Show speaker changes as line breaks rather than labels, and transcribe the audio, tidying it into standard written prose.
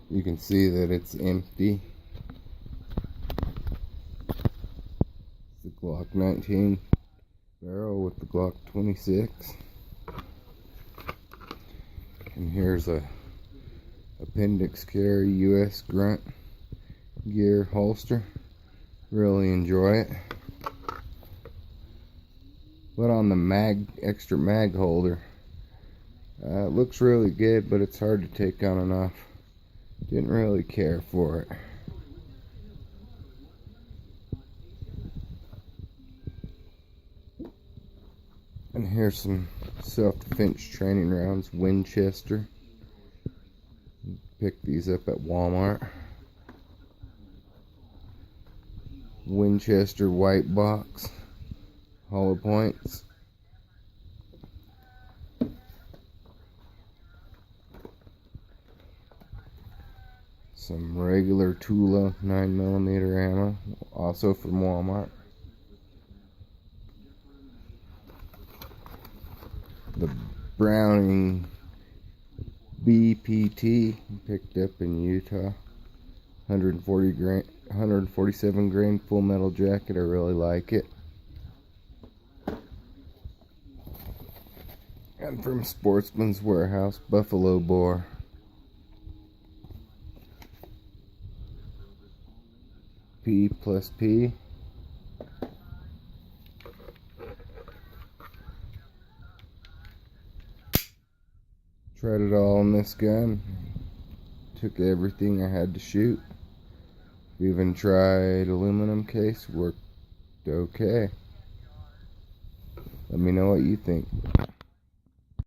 You can see that it's empty. It's the Glock 19 barrel with the Glock 26. And here's a appendix carry US grunt gear holster. Really enjoy it. But on the extra mag holder, it looks really good, but it's hard to take on and off. Didn't really care for it. And here's some self-defense training rounds, Winchester. Picked these up at Walmart. Winchester white box, hollow points. Some regular Tula 9mm ammo, also from Walmart. The Browning BPT, picked up in Utah. 147 grain full metal jacket. I really like it. And from Sportsman's Warehouse, Buffalo Bore. P+P. Tried it all on this gun. Took everything I had to shoot. Even tried aluminum case. Worked okay. Let me know what you think.